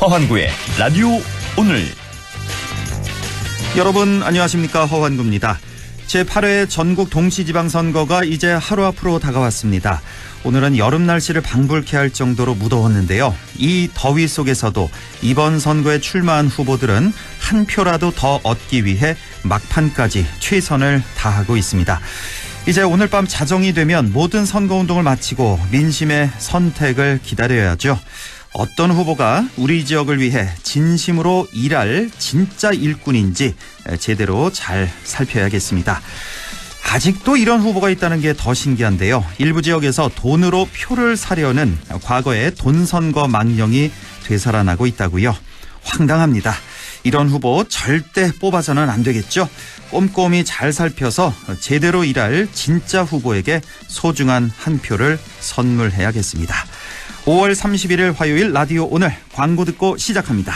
허환구의 라디오 오늘. 여러분 안녕하십니까, 허환구입니다. 제8회 전국 동시지방선거가 이제 하루 앞으로 다가왔습니다. 오늘은 여름 날씨를 방불케 할 정도로 무더웠는데요. 이 더위 속에서도 이번 선거에 출마한 후보들은 한 표라도 더 얻기 위해 막판까지 최선을 다하고 있습니다. 이제 오늘 밤 자정이 되면 모든 선거운동을 마치고 민심의 선택을 기다려야죠. 어떤 후보가 우리 지역을 위해 진심으로 일할 진짜 일꾼인지 제대로 잘 살펴야겠습니다. 아직도 이런 후보가 있다는 게 더 신기한데요. 일부 지역에서 돈으로 표를 사려는 과거의 돈선거 망령이 되살아나고 있다고요. 황당합니다. 이런 후보 절대 뽑아서는 안 되겠죠. 꼼꼼히 잘 살펴서 제대로 일할 진짜 후보에게 소중한 한 표를 선물해야겠습니다. 5월 31일 화요일 라디오 오늘, 광고 듣고 시작합니다.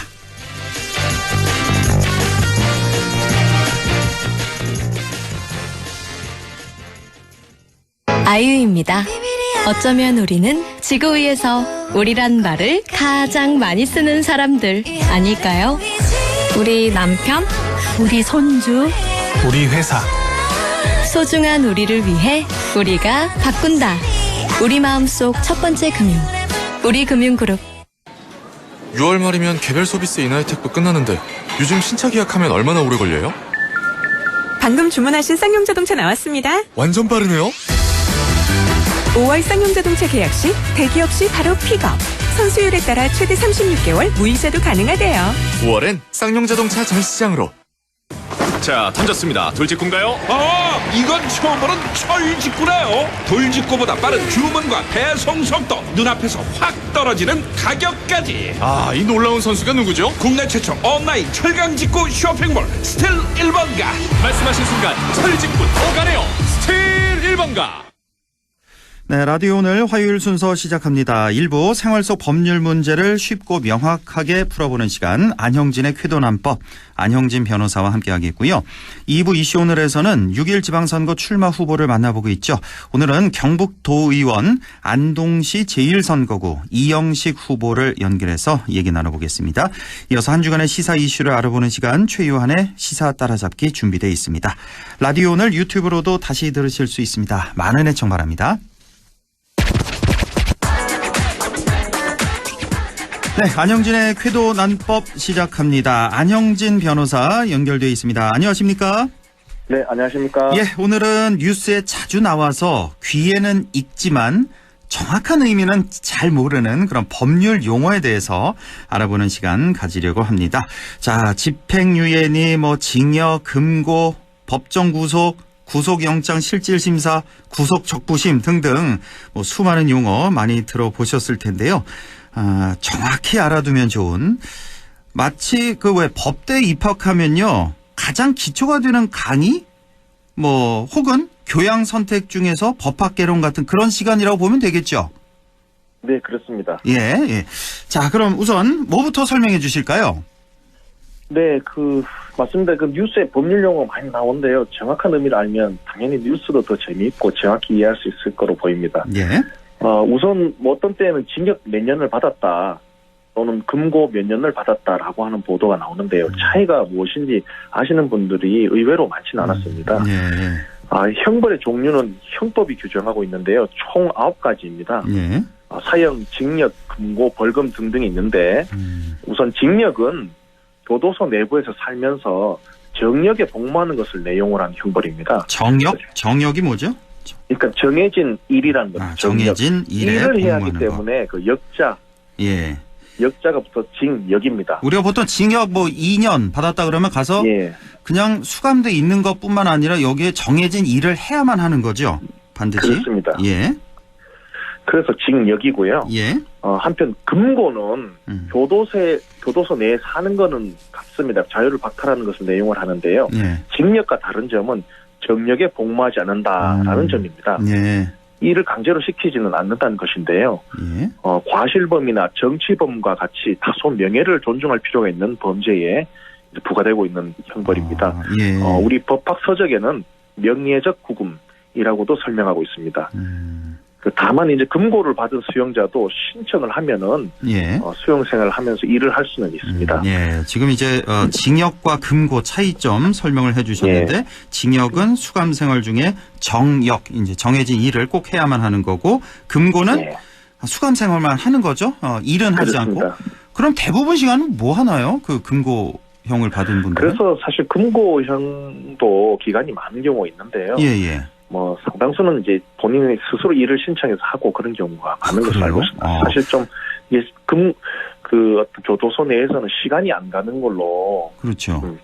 아유입니다. 어쩌면 우리는 지구 위에서 우리란 말을 가장 많이 쓰는 사람들 아닐까요? 우리 남편, 우리 손주, 우리 회사. 소중한 우리를 위해 우리가 바꾼다. 우리 마음속 첫 번째 금융, 우리금융그룹. 6월 말이면 개별 소비세 인하 혜택도 끝나는데 요즘 신차 계약하면 얼마나 오래 걸려요? 방금 주문하신 쌍용자동차 나왔습니다. 완전 빠르네요. 5월 쌍용자동차 계약 시 대기 없이 바로 픽업. 선수율에 따라 최대 36개월 무이자도 가능하대요. 5월엔 쌍용자동차 전시장으로. 자, 던졌습니다. 돌직구인가요? 이건 처음 보는 철직구네요. 돌직구보다 빠른 주문과 배송 속도, 눈앞에서 확 떨어지는 가격까지. 이 놀라운 선수가 누구죠? 국내 최초 온라인 철강직구 쇼핑몰 스틸 1번가. 말씀하신 순간 철직구 오가네요. 스틸 1번가. 네, 라디오 오늘 화요일 순서 시작합니다. 1부 생활 속 법률 문제를 쉽고 명확하게 풀어보는 시간, 안형진의 쾌도난법, 안형진 변호사와 함께하겠고요. 2부 이슈 오늘에서는 6.1 지방선거 출마 후보를 만나보고 있죠. 오늘은 경북도의원 안동시 제1선거구 이영식 후보를 연결해서 얘기 나눠보겠습니다. 이어서 한 주간의 시사 이슈를 알아보는 시간, 최유한의 시사 따라잡기 준비되어 있습니다. 라디오 오늘 유튜브로도 다시 들으실 수 있습니다. 많은 애청 바랍니다. 네, 안형진의 쾌도난법 시작합니다. 안형진 변호사 연결되어 있습니다. 안녕하십니까? 네, 안녕하십니까? 예, 오늘은 뉴스에 자주 나와서 귀에는 익지만 정확한 의미는 잘 모르는 그런 법률 용어에 대해서 알아보는 시간 가지려고 합니다. 자, 집행유예니 징역, 금고, 법정 구속, 구속영장 실질심사, 구속적부심 등등 수많은 용어 많이 들어보셨을 텐데요. 정확히 알아두면 좋은, 마치 왜 법대에 입학하면요 가장 기초가 되는 강의 혹은 교양 선택 중에서 법학개론 같은 그런 시간이라고 보면 되겠죠. 네, 그렇습니다. 예. 자, 그럼 우선 뭐부터 설명해 주실까요? 네, 맞습니다. 뉴스에 법률 용어 많이 나오는데요. 정확한 의미를 알면 당연히 뉴스도 더 재미있고 정확히 이해할 수 있을 거로 보입니다. 예. 우선 어떤 때는 징역 몇 년을 받았다 또는 금고 몇 년을 받았다라고 하는 보도가 나오는데요. 차이가 무엇인지 아시는 분들이 의외로 많지는 않았습니다. 예. 형벌의 종류는 형법이 규정하고 있는데요. 총 9가지입니다. 예. 사형, 징역, 금고, 벌금 등등이 있는데 우선 징역은 교도소 내부에서 살면서 정역에 복무하는 것을 내용으로 한 형벌입니다. 정역? 정역이 뭐죠? 그러니까 정해진 일이라는 거죠. 정해진 일을 해야 하기 때문에 역자, 예, 역자가 붙어 징역입니다. 우리가 보통 징역 2년 받았다 그러면 가서 그냥 수감돼 있는 것뿐만 아니라 여기에 정해진 일을 해야만 하는 거죠, 반드시. 그렇습니다. 예. 그래서 징역이고요. 예. 한편 금고는 교도소 내에 사는 거는 같습니다. 자유를 박탈하는 것을 내용을 하는데요. 예. 징역과 다른 점은 정역에 복무하지 않는다라는 점입니다. 예. 일을 강제로 시키지는 않는다는 것인데요. 예. 과실범이나 정치범과 같이 다소 명예를 존중할 필요가 있는 범죄에 부과되고 있는 형벌입니다. 예. 우리 법학 서적에는 명예적 구금이라고도 설명하고 있습니다. 다만 이제 금고를 받은 수용자도 신청을 하면은 예. 수용생활을 하면서 일을 할 수는 있습니다. 예. 지금 이제 징역과 금고 차이점 설명을 해주셨는데 예. 징역은 수감 생활 중에 정역 이제 정해진 일을 꼭 해야만 하는 거고 금고는 예. 수감 생활만 하는 거죠. 일은 하지 그렇습니다. 않고. 그럼 대부분 시간은 뭐 하나요? 그 금고형을 받은 분들은? 그래서 사실 금고형도 기간이 많은 경우가 있는데요. 예예. 뭐 상당수는 이제 본인이 스스로 일을 신청해서 하고 그런 경우가 많은 것으로 그래요? 알고 있습니다. 사실 좀 이게 그 어떤 교도소 내에서는 시간이 안 가는 걸로 그렇죠.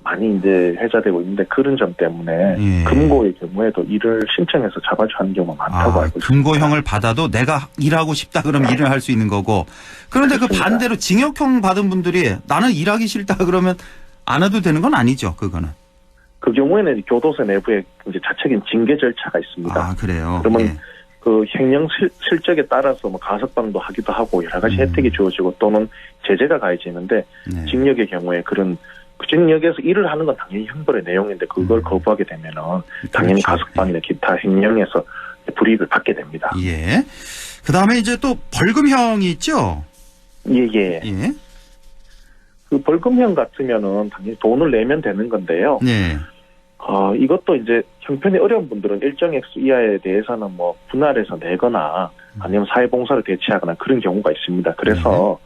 많이 이제 회자되고 있는데 그런 점 때문에 예. 금고의 경우에도 일을 신청해서 잡아줘 하는 경우가 많다고 알고 있습니다. 금고형을 받아도 내가 일하고 싶다 그럼 일을 할 수 있는 거고. 그런데 그 그렇습니다. 반대로 징역형 받은 분들이 나는 일하기 싫다 그러면 안 해도 되는 건 아니죠. 그거는. 그 경우에는 교도소 내부에 이제 자체적인 징계 절차가 있습니다. 아 그래요. 그러면 예. 그 횡령 실적에 따라서 뭐 가석방도 하기도 하고 여러 가지 혜택이 주어지고 또는 제재가 가해지는데 네. 징역의 경우에 그런 그 징역에서 일을 하는 건 당연히 형벌의 내용인데 그걸 거부하게 되면은 당연히 그렇죠. 가석방이나 기타 횡령에서 불이익을 받게 됩니다. 예. 그 다음에 이제 또 벌금형이 있죠. 예예. 예. 그 벌금형 같으면은 당연히 돈을 내면 되는 건데요. 네. 이것도 이제 형편이 어려운 분들은 일정 액수 이하에 대해서는 뭐 분할해서 내거나 아니면 사회봉사를 대체하거나 그런 경우가 있습니다. 그래서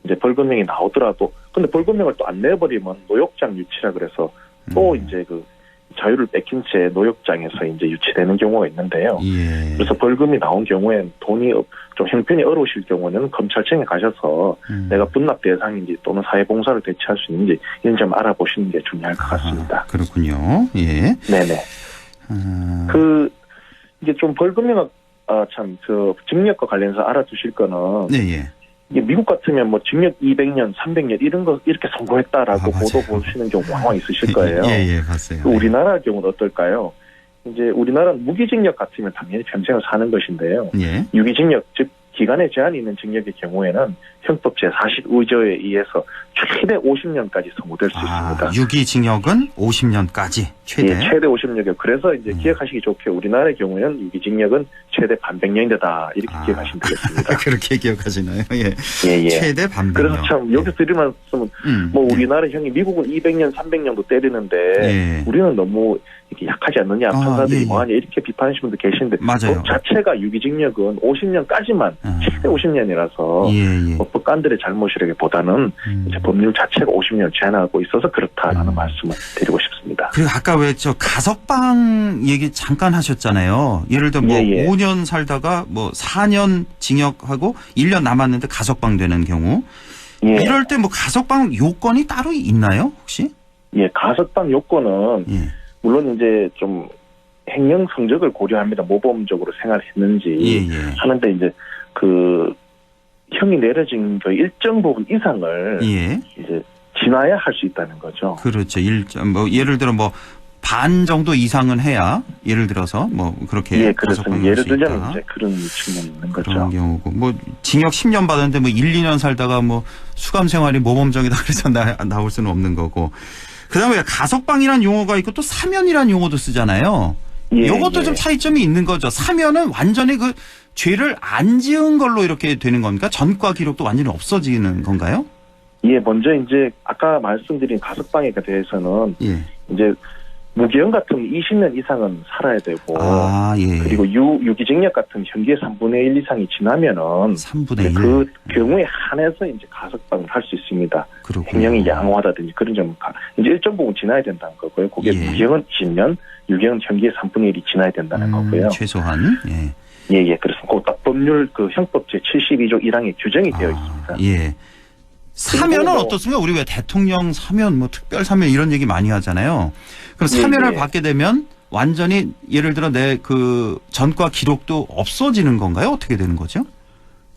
이제 벌금형이 나오더라도 근데 벌금형을 또 안 내버리면 노역장 유치라 그래서 또 이제 그 자유를 뺏긴 채 노역장에서 이제 유치되는 경우가 있는데요. 예. 그래서 벌금이 나온 경우엔 돈이 좀 형편이 어려우실 경우는 검찰청에 가셔서 내가 분납 대상인지 또는 사회봉사를 대체할 수 있는지 이런 점 알아보시는 게 중요할 것 같습니다. 그렇군요. 예. 네네. 이게 좀 벌금형 참 징역과 관련해서 알아두실 거는 네. 이게 미국 같으면 뭐 징역 200년, 300년 이런 거 이렇게 선고했다라고 보도 맞아요. 보시는 경우 왕왕 있으실 거예요. 예, 봤어요. 우리나라 경우는 어떨까요? 이제 우리나라는 무기징역 같으면 당연히 평생을 사는 것인데요. 예. 유기징역, 즉 기간에 제한이 있는 징역의 경우에는 형법 제45조에 의해서 최대 50년까지 선고될 수 있습니다. 유기징역은 50년까지 최대. 예, 최대 50년이요. 그래서 이제 기억하시기 좋게 우리나라의 경우에는 유기징역은 최대 반백년이다 이렇게 기억하시면 되겠습니다. 그렇게 기억하시나요? 예. 예. 최대 반백년. 그래서 참 여기서 드릴 말씀은 뭐 우리나라 형이 미국은 200년, 300년도 때리는데 예. 우리는 너무 이렇게 약하지 않느냐, 판사들이 예. 뭐하냐 이렇게 비판하시는 분도 계신데 맞아요. 법 자체가 유기징역은 50년까지만 최대 50년이라서 예. 법관들의 잘못이라기보다는 이제 법률 자체가 50년을 제한하고 있어서 그렇다라는 말씀을 드리고 싶습니다. 그리고 아까 왜 저 가석방 얘기 잠깐 하셨잖아요. 예를 들어 뭐 예. 5년 살다가 뭐 4년 징역하고 1년 남았는데 가석방 되는 경우. 예. 이럴 때 뭐 가석방 요건이 따로 있나요, 혹시? 예, 가석방 요건은 예. 물론 이제 좀 행령 성적을 고려합니다. 모범적으로 생활했는지 예. 하는데 이제 그 형이 내려진 그 일정 부분 이상을 예. 이제 지나야 할 수 있다는 거죠. 그렇죠. 뭐 예를 들어 뭐 반 정도 이상은 해야 예를 들어서 뭐 그렇게 예, 그렇습니다. 가석방할 예를 수 들자면 있다. 이제 그런 측면이 있는 그런 거죠. 경우고 뭐 징역 10년 받았는데 뭐 1, 2년 살다가 뭐 수감 생활이 모범적이다 그래서 나올 수는 없는 거고. 그다음에 가석방이라는 용어가 있고 또 사면이라는 용어도 쓰잖아요. 예, 이것도 예. 좀 차이점이 있는 거죠. 사면은 완전히 그 죄를 안 지은 걸로 이렇게 되는 겁니까? 전과 기록도 완전히 없어지는 건가요? 예, 먼저 이제 아까 말씀드린 가석방에 대해서는 예. 이제 무기형 같은 20년 이상은 살아야 되고 예. 그리고 유기징역 같은 형기의 3분의 1 이상이 지나면은 3분의 1. 그 경우에 한해서 이제 가석방을 할 수 있습니다. 그렇군요. 행령이 양호하다든지 그런 점 이제 일정 부분 지나야 된다는 거고요. 그게 예. 무기형은 10년, 유기형은 형기의 3분의 1이 지나야 된다는 거고요. 최소한. 예. 예, 그렇습니다. 그 딱 법률 그 형법 제72조 1항에 규정이 되어 있습니다. 예. 사면은 뭐 어떻습니까? 우리 왜 대통령 사면, 뭐 특별 사면 이런 얘기 많이 하잖아요. 그럼 사면을 예. 받게 되면 완전히 예를 들어 내 그 전과 기록도 없어지는 건가요? 어떻게 되는 거죠?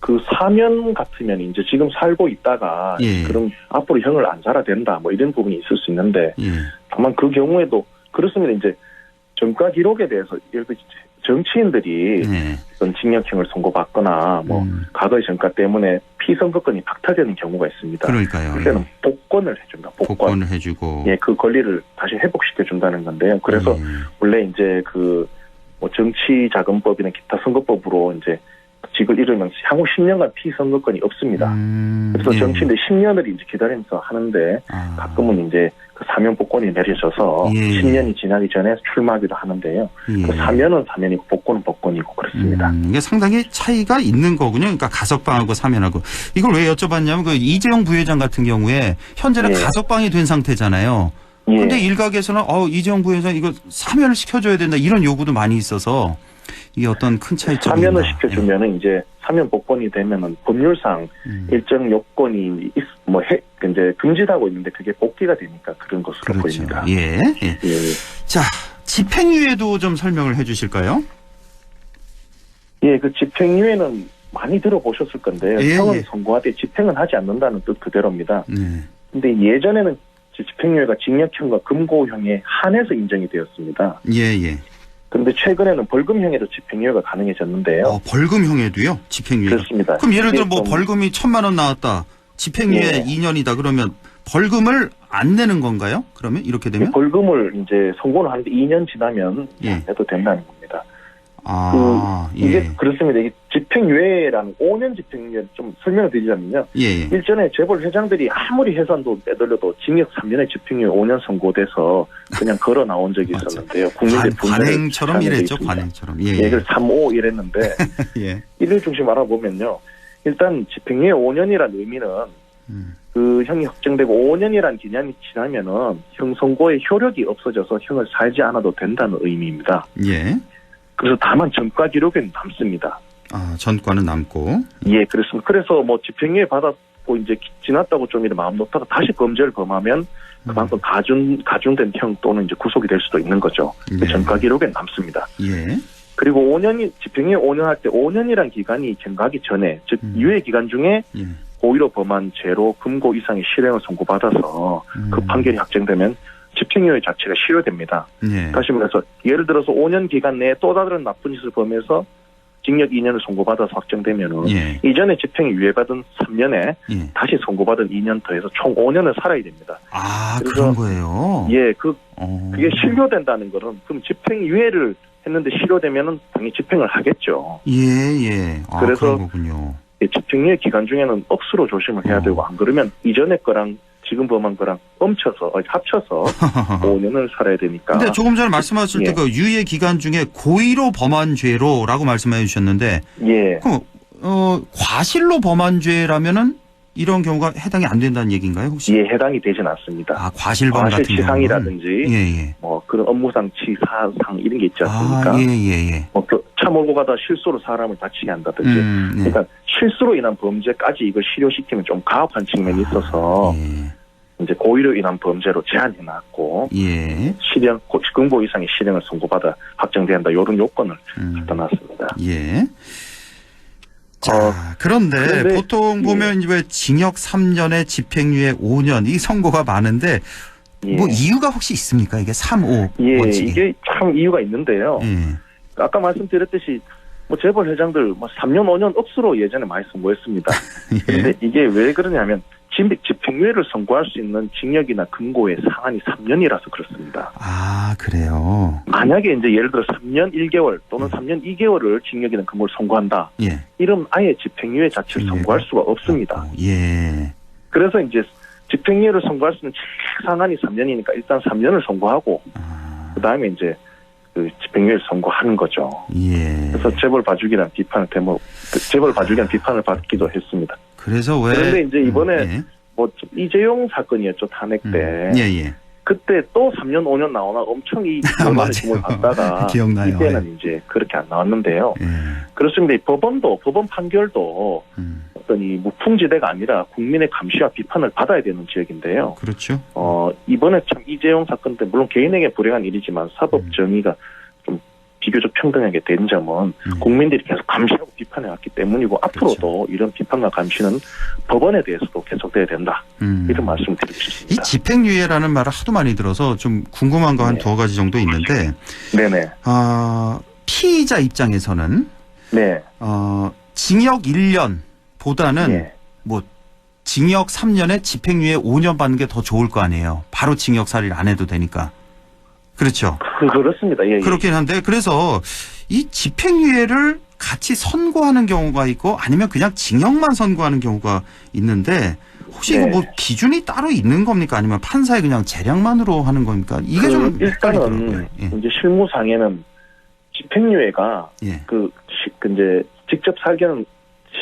그 사면 같으면 이제 지금 살고 있다가 예. 그럼 앞으로 형을 안 살아야 된다 뭐 이런 부분이 있을 수 있는데 예. 다만 그 경우에도 그렇습니다. 이제 전과 기록에 대해서 예를 들어 정치인들이 예. 어떤 징역형을 선고받거나 뭐 과거의 전과 때문에 피선거권이 박탈되는 경우가 있습니다. 그러니까요. 그때는 복권을 해준다. 복권을 해주고. 예, 그 권리를 다시 회복시켜 준다는 건데요. 그래서 예. 원래 이제 그 뭐 정치자금법이나 기타 선거법으로 이제 직을 잃으면 향후 10년간 피선거권이 없습니다. 그래서 예. 정치인들 10년을 이제 기다리면서 하는데 가끔은 이제 그 사면 복권이 내려져서 예. 10년이 지나기 전에 출마하기도 하는데요. 예. 그 사면은 사면이고 복권은 복권이고 그렇습니다. 이게 상당히 차이가 있는 거군요. 그러니까 가석방하고 사면하고. 이걸 왜 여쭤봤냐면 그 이재용 부회장 같은 경우에 현재는 예. 가석방이 된 상태잖아요. 예. 근데 일각에서는 이재용 부회장 이거 사면을 시켜줘야 된다 이런 요구도 많이 있어서 이게 어떤 큰 차이점이 있나. 사면을 시켜주면은 이제 사면 복권이 되면은 법률상 일정 요건이 이제 금지하고 있는데 그게 복귀가 되니까 그런 것으로 그렇죠. 보입니다. 예. 예. 예. 자, 집행유예도 좀 설명을 해 주실까요? 예, 그 집행유예는 많이 들어보셨을 건데요. 예, 형은 예. 선고하되 집행은 하지 않는다는 뜻 그대로입니다. 네. 근데 예전에는 집행유예가 징역형과 금고형에 한해서 인정이 되었습니다. 예, 예. 그런데 최근에는 벌금형에도 집행유예가 가능해졌는데요. 벌금형에도요? 집행유예. 그렇습니다. 그럼 예를 들어 이게 뭐 좀- 벌금이 1,000만 원 나왔다. 집행유예 예. 2년이다. 그러면 벌금을 안 내는 건가요? 그러면 이렇게 되면? 벌금을 이제 선고를 하는데 2년 지나면 예. 해도 된다는 겁니다. 예. 이게 그렇습니다. 이게 집행유예라는 5년 집행유예 좀 설명을 드리자면요. 예, 예. 일전에 재벌 회장들이 아무리 해산도 빼돌려도 징역 3년에 집행유예 5년 선고돼서 그냥 걸어 나온 적이 맞아. 있었는데요. 국민들 분노를 관행처럼 자아낸 적이 이랬죠. 있습니다. 관행처럼. 예, 예, 예. 그래서 3.5 이랬는데 예. 이를 중심 알아보면요. 일단 집행유예 5년이라는 의미는 그 형이 확정되고 5년이라는 기간이 지나면은 형 선고의 효력이 없어져서 형을 살지 않아도 된다는 의미입니다. 예. 그래서 다만 전과 기록에는 남습니다. 전과는 남고. 예, 그렇습니다. 그래서 뭐 집행유예 받았고 이제 지났다고 좀 이렇게 마음 놓다가 다시 범죄를 범하면 그만큼 가중된 형 또는 이제 구속이 될 수도 있는 거죠. 네. 전과 기록에 남습니다. 예. 그리고 5년이 집행유예 5년 할 때 5년이란 기간이 경과하기 전에 즉 유예 기간 중에 예. 고의로 범한 죄로 금고 이상의 실형을 선고받아서 그 판결이 확정되면 집행유예 자체가 실효됩니다. 예. 다시 말해서 예를 들어서 5년 기간 내에 또 다른 나쁜 짓을 범해서 징역 2년을 선고받아서 확정되면은 예. 이전에 집행유예받은 3년에 예. 다시 선고받은 2년 더해서 총 5년을 살아야 됩니다. 그런 그래서 거예요. 예, 그게 실효된다는 거는 그럼 집행유예를 했는데 실효되면은 당연히 집행을 하겠죠. 예, 예. 그래서 그런 거군요. 예, 집행유예 기간 중에는 억수로 조심을 해야 되고 안 그러면 이전의 거랑 지금 범한 거랑 합쳐서 5년을 살아야 되니까. 근데 조금 전에 말씀하실 예. 때 그 유예 기간 중에 고의로 범한 죄로라고 말씀해 주셨는데 예. 그럼 과실로 범한 죄라면은 이런 경우가 해당이 안 된다는 얘기인가요, 혹시? 예, 해당이 되진 않습니다. 과실범 같은 경우는 과실치상이라든지 예, 예. 뭐 그런 업무상 치사상 이런 게 있지 않습니까? 예, 예, 예. 뭐 차 몰고 가다 실수로 사람을 다치게 한다든지. 네. 그러니까 실수로 인한 범죄까지 이걸 실효시키면 좀 가혹한 측면이 있어서 이제 고의로 인한 범죄로 제한해놨고 예. 실형 금고 이상의 실형을 선고받아 확정된다 이런 요건을 갖다 놨습니다. 예. 자, 그런데 보통 보면 이제 징역 3년에 집행유예 5년 이 선고가 많은데 예. 뭐 이유가 혹시 있습니까? 이게 3.5 예, 원칙이. 이게 참 이유가 있는데요. 예. 아까 말씀드렸듯이 뭐 재벌 회장들 뭐 3년 5년 억수로 예전에 많이 선고했습니다. 예. 근데 이게 왜 그러냐면 집행유예를 선고할 수 있는 징역이나 금고의 상한이 3년이라서 그렇습니다. 그래요. 만약에 이제 예를 들어 3년 1개월 또는 3년 2개월을 징역이나 금고를 선고한다. 예. 이러면 아예 집행유예 자체를 선고할 수가 없습니다. 예. 그래서 이제 집행유예를 선고할 수 있는 최상한이 3년이니까 일단 3년을 선고하고 그다음에 이제 그 집행유예를 선고하는 거죠. 예. 그래서 재벌 봐주기란 비판을 비판을 받기도 했습니다. 그래서 왜? 그런데 이제 이번에 예. 뭐 이재용 사건이었죠, 탄핵 때. 예. 그때 또 3년 5년 나오나 엄청 이 맞아요. 질문을 받다가 기억나요. 이때는 이제 그렇게 안 나왔는데요. 예. 그렇습니다. 이 법원 판결도 어떤 이 무풍지대가 아니라 국민의 감시와 비판을 받아야 되는 지역인데요. 그렇죠. 이번에 참 이재용 사건 때 물론 개인에게 불행한 일이지만 사법 정의가 좀 비교적 평등하게 된 점은 국민들이 계속 감시하고 비판해 왔기 때문이고 앞으로도 이런 비판과 감시는 법원에 대해서도 계속돼야 된다. 이런 말씀을 드리고 싶습니다. 이 집행유예라는 말을 하도 많이 들어서 좀 궁금한 거 한 두어 가지 정도 있는데 네네. 피의자 입장에서는 네. 징역 1년보다는 예. 뭐 징역 3년에 집행유예 5년 받는 게 더 좋을 거 아니에요. 바로 징역 살이를 안 해도 되니까. 그렇죠. 그렇습니다. 예, 그렇긴 한데 그래서 이 집행유예를 같이 선고하는 경우가 있고 아니면 그냥 징역만 선고하는 경우가 있는데 혹시 이거 네. 뭐 기준이 따로 있는 겁니까? 아니면 판사의 그냥 재량만으로 하는 겁니까? 이게 좀 헷갈리더라고요. 일단은 예. 이제 실무상에는 집행유예가 예. 이제 직접 살기는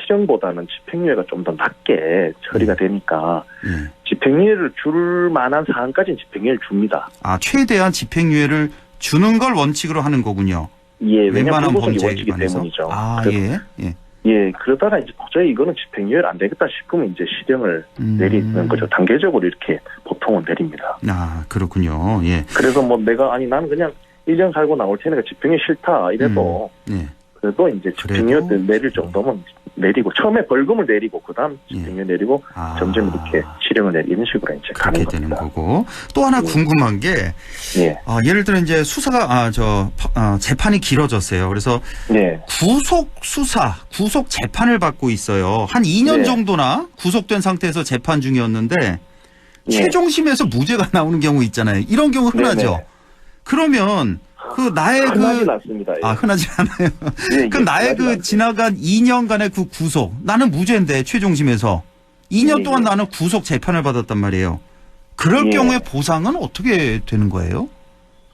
실형보다는 집행유예가 좀 더 낮게 처리가 되니까 예. 집행유예를 줄 만한 사안까지는 집행유예를 줍니다. 아, 최대한 집행유예를 주는 걸 원칙으로 하는 거군요. 예, 왜냐하면 웬만한 불구속이 범죄에 원칙이기 관해서. 때문이죠. 아, 그래서 예. 예, 그러다가 이제 도저히 이거는 집행유예를 안 되겠다 싶으면 이제 실형을 내리는 거죠. 단계적으로 이렇게 보통은 내립니다. 아, 그렇군요. 예. 그래서 뭐 나는 그냥 1년 살고 나올 테니까 집행유예 싫다 이래도 예. 그래도 이제 집행유예 내릴 정도면 내리고 처음에 벌금을 내리고 그다음 집행유예 내리고 아. 점점 이렇게 실형을 내리는 식으로 이제 가는 그렇게 되는 겁니다. 거고. 또 하나 궁금한 게 예, 예를 들어 이제 수사가 재판이 길어졌어요. 그래서 예, 구속 수사, 구속 재판을 받고 있어요. 한 2년 네. 정도나 구속된 상태에서 재판 중이었는데 예. 최종심에서 무죄가 나오는 경우 있잖아요. 이런 경우 흔하죠. 네네. 그러면 그 나의 흔하진 않습니다. 예. 흔하지 않아요. 예, 그 예, 나의 흔하진 그 않습니다. 지나간 2년간의 그 구속, 나는 무죄인데 최종심에서 2년 예, 동안 예. 나는 구속 재판을 받았단 말이에요. 그럴 예. 경우에 보상은 어떻게 되는 거예요?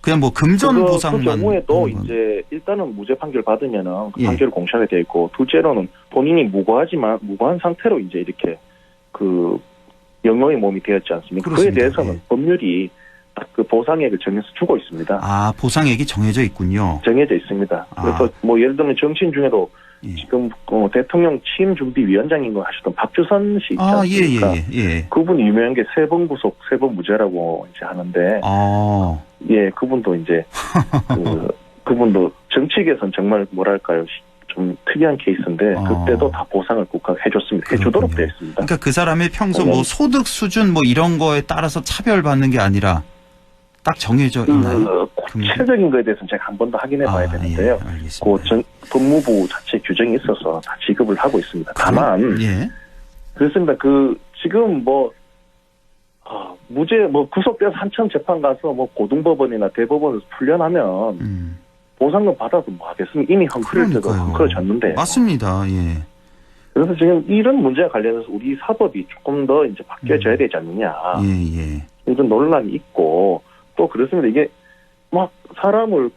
그냥 뭐 금전 그 보상만 경우에도 하는 건. 이제 일단은 무죄 판결 받으면은 그 예. 판결이 공시하게 돼 있고 둘째로는 본인이 무고한 상태로 이제 이렇게 그 영어의 몸이 되었지 않습니까? 그에 그렇습니다. 대해서는 예. 법률이 딱 그 보상액을 정해서 주고 있습니다. 아, 보상액이 정해져 있군요. 정해져 있습니다. 아. 그래서 뭐 예를 들면 정치인 중에도 예. 지금 대통령 취임 준비 위원장인 거 하셨던 박주선 씨 있지 아, 않습니까? 예. 그분이 유명한 게 세 번 구속, 세 번 무죄라고 이제 하는데 아, 예, 그분도 이제 그분도 정치계에서는 정말 뭐랄까요? 좀 특이한 케이스인데 그때도 다 보상을 국가가 해줬습니다. 해주도록 되어 있습니다. 그러니까 그 사람의 평소 뭐 네. 소득 수준 뭐 이런 거에 따라서 차별받는 게 아니라 딱 정해져 있나요? 구체적인 거에 대해서는 제가 한 번 더 확인해 봐야 되는데요. 예, 알겠습니다. 법무부 자체 규정이 있어서 다 지급을 하고 있습니다. 다만 예. 그렇습니다. 지금 무죄 구속돼서 한참 재판 가서 고등법원이나 대법원에서 풀려나면 보상금 받아도 뭐 하겠습니까? 이미 헝클어질 때도 그러니까요. 헝클어졌는데. 맞습니다. 예. 그래서 지금 이런 문제와 관련해서 우리 사법이 조금 더 이제 바뀌어져야 되지 않느냐. 예. 이런 논란이 있고 또 그렇습니다. 이게 막 사람을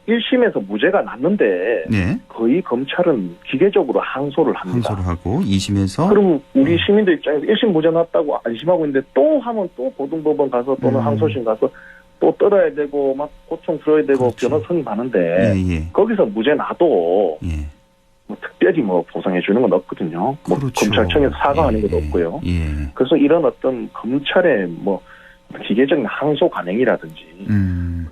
1심에서 무죄가 났는데 네. 거의 검찰은 기계적으로 항소를 합니다. 항소를 하고 2심에서 그럼 우리 시민들 입장에서 1심 무죄 났다고 안심하고 있는데 또 하면 또 고등법원 가서 또는 항소심 가서 또 떨어야 되고 막 고통 들어야 되고 그렇죠. 변호선이 많은데 예. 거기서 무죄 나도 예. 뭐 특별히 보상해 주는 건 없거든요. 뭐 그렇죠. 검찰청에서 사과하는 것도 없고요. 예. 그래서 이런 어떤 검찰의 기계적인 항소 관행이라든지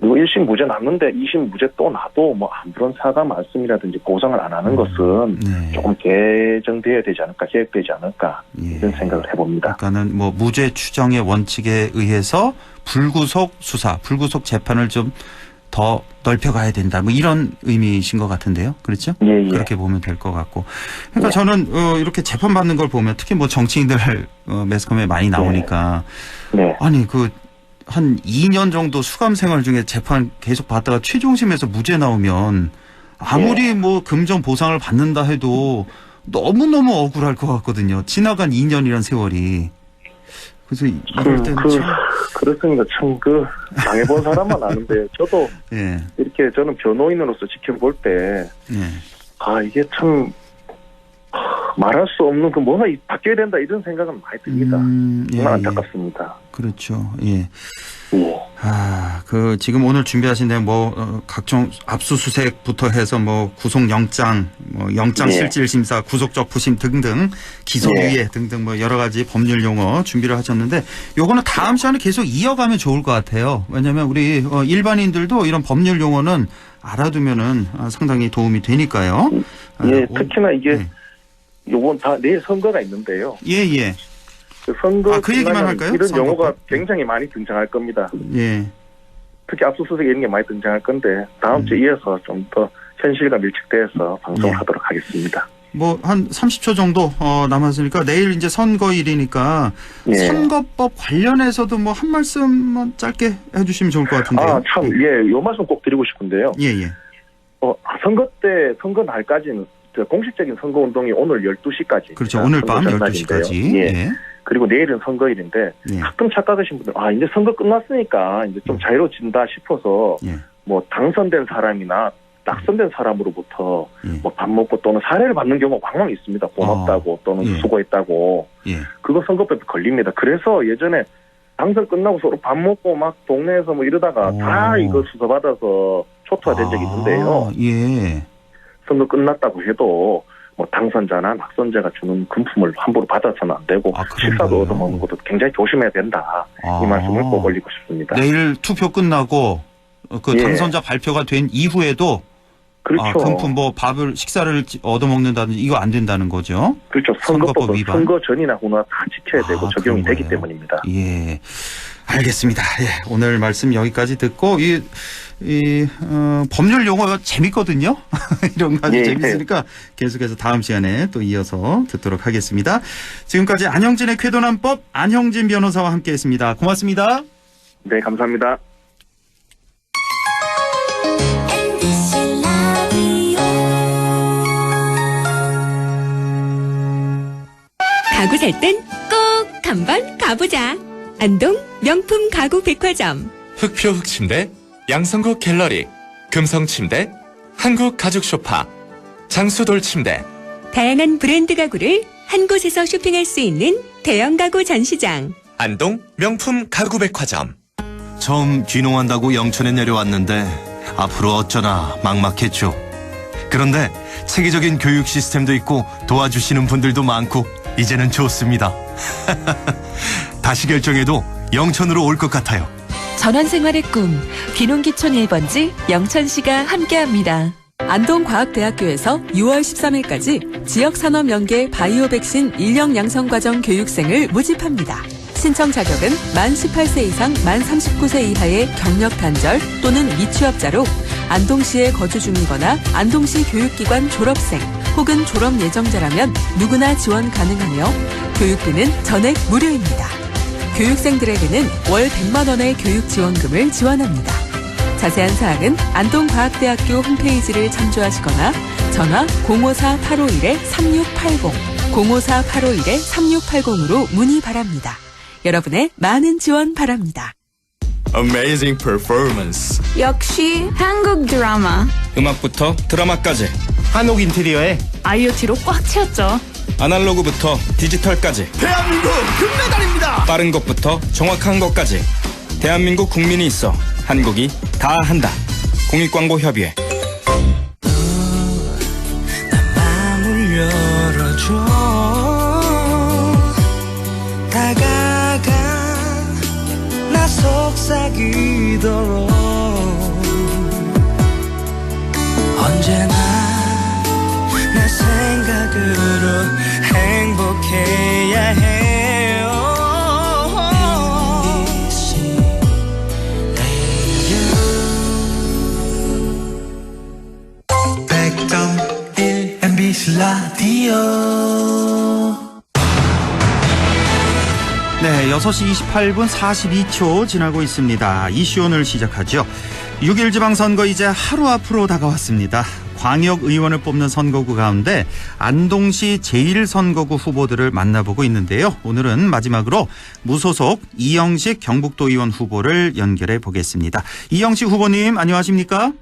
그리고 1심 무죄 났는데 2심 무죄 또 나도 아무런 사과 말씀이라든지 보상을 안 하는 것은 네. 조금 개정돼야 되지 않을까, 개혁되지 않을까 예. 이런 생각을 해봅니다. 그러니까는 뭐 무죄 추정의 원칙에 의해서 불구속 수사, 불구속 재판을 좀 더 넓혀가야 된다. 뭐 이런 의미이신 것 같은데요. 그렇죠? 예. 그렇게 보면 될 것 같고. 그러니까 저는 이렇게 재판 받는 걸 보면 특히 뭐 정치인들 매스컴에 많이 나오니까 네. 아니 한 2년 정도 수감 생활 중에 재판 계속 받다가 최종심에서 무죄 나오면 아무리 뭐 금전 보상을 받는다 해도 너무너무 억울할 것 같거든요. 지나간 2년이란 세월이. 그래서 이럴 때는 그렇습니다. 참 당해본 사람만 아는데 저도 예. 이렇게 저는 변호인으로서 지켜볼 때 이게 참 말할 수 없는 뭐가 바뀌어야 된다 이런 생각은 많이 듭니다. 정말 안타깝습니다. 그렇죠. 예. 예. 지금 오늘 준비하신 내용 각종 압수수색부터 해서 구속영장, 영장실질심사, 구속적 부심 등등, 기소유예 등등 여러 가지 법률 용어 준비를 하셨는데 요거는 다음 시간에 계속 이어가면 좋을 것 같아요. 왜냐하면 우리 일반인들도 이런 법률 용어는 알아두면은 상당히 도움이 되니까요. 예, 특히나 이게 요번 내일 선거가 있는데요. 예. 선거 그 얘기만 할까요? 이런 선거법? 용어가 굉장히 많이 등장할 겁니다. 예. 특히 압수수색 이런 게 많이 등장할 건데 다음 주에 이어서 좀 더 현실과 밀착돼서 방송을 하도록 하겠습니다. 한 30초 정도 남았으니까 내일 이제 선거일이니까 선거법 관련해서도 한 말씀만 짧게 해주시면 좋을 것 같은데요. 요 말씀 꼭 드리고 싶은데요. 예. 선거 때, 선거 날까지는, 공식적인 선거 운동이 오늘 12시까지. 그렇죠. 오늘 밤 12시까지. 예. 그리고 내일은 선거일인데, 예. 가끔 착각하신 분들, 이제 선거 끝났으니까, 이제 좀 자유로워진다 싶어서, 예. 뭐, 당선된 사람이나, 낙선된 사람으로부터, 예. 뭐, 밥 먹고 또는 사례를 받는 경우가 왕왕 있습니다. 고맙다고, 또는 예. 수고했다고. 예. 그거 선거법에 걸립니다. 그래서 예전에, 당선 끝나고 서로 밥 먹고 막 동네에서 뭐 이러다가 다 이거 수서받아서 초토화된 적이 있는데요. 예. 선거 끝났다고 해도 뭐 당선자나 낙선자가 주는 금품을 함부로 받아서는 안 되고 식사도 얻어먹는 것도 굉장히 조심해야 된다. 이 말씀을 꼭 올리고 싶습니다. 내일 투표 끝나고 그 당선자 발표가 된 이후에도 그렇죠. 금품 뭐 식사를 얻어먹는다든지 이거 안 된다는 거죠. 그렇죠. 선거법 위반. 선거 전이나 후나 다 지켜야 되고 적용이 되기 거예요. 때문입니다. 예. 알겠습니다. 예. 오늘 말씀 여기까지 듣고 법률 용어 재밌거든요. 이런 거 아주 재밌으니까 계속해서 다음 시간에 또 이어서 듣도록 하겠습니다. 지금까지 안형진의 쾌도난법 안형진 변호사와 함께했습니다. 고맙습니다. 네, 감사합니다. 가구 살 땐 꼭 한번 가보자. 안동 명품 가구 백화점. 흑표 흑침대, 양성국 갤러리, 금성침대, 한국 가죽 소파, 장수돌 침대. 다양한 브랜드 가구를 한 곳에서 쇼핑할 수 있는 대형 가구 전시장. 안동 명품 가구 백화점. 처음 귀농한다고 영천에 내려왔는데 앞으로 어쩌나 막막했죠. 그런데 체계적인 교육 시스템도 있고 도와주시는 분들도 많고 이제는 좋습니다. 다시 결정해도 영천으로 올 것 같아요. 전환생활의 꿈, 귀농귀촌 1번지 영천시가 함께합니다. 안동과학대학교에서 6월 13일까지 지역산업연계 바이오 백신 인력 양성과정 교육생을 모집합니다. 신청 자격은 만 18세 이상 만 39세 이하의 경력 단절 또는 미취업자로 안동시에 거주 중이거나 안동시 교육기관 졸업생 혹은 졸업 예정자라면 누구나 지원 가능하며 교육비는 전액 무료입니다. 교육생들에게는 월 100만 원의 교육지원금을 지원합니다. 자세한 사항은 안동과학대학교 홈페이지를 참조하시거나 전화 054-851-3680, 054-851-3680으로 문의 바랍니다. 여러분의 많은 지원 바랍니다. Amazing performance. 역시 한국 드라마. 음악부터 드라마까지. 한옥 인테리어에 IoT로 꽉 채웠죠. 아날로그부터 디지털까지. 대한민국 금메달입니다. 빠른 것부터 정확한 것까지. 대한민국 국민이 있어 한국이 다 한다. 공익광고협의회. 마음을 열어줘. 다가가 나 속삭이도록 언제나 내 생각으로 행복해야 해요. MBC 라디오 100.1 MBC 라디오. 네, 6시 28분 42초 지나고 있습니다. 이슈 오늘 시작하죠. 6.1 지방선거 이제 하루 앞으로 다가왔습니다. 광역의원을 뽑는 선거구 가운데 안동시 제1선거구 후보들을 만나보고 있는데요. 오늘은 마지막으로 무소속 이영식 경북도의원 후보를 연결해 보겠습니다. 이영식 후보님 안녕하십니까?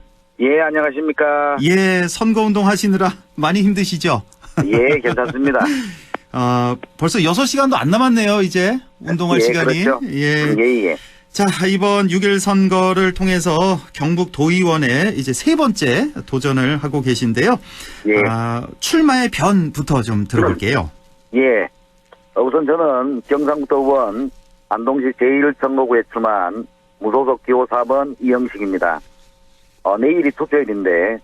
예, 안녕하십니까? 예, 선거운동 하시느라 많이 힘드시죠? 예, 괜찮습니다. 벌써 6시간도 안 남았네요, 이제. 운동할 시간이. 그렇죠. 예. 자, 이번 6.1 선거를 통해서 경북 도의원에 이제 세 번째 도전을 하고 계신데요. 예. 출마의 변부터 좀 들어볼게요. 예. 우선 저는 경상북도 의원 안동시 제1선거구에 출마한 무소속 기호 4번 이영식입니다. 내일이 투표일인데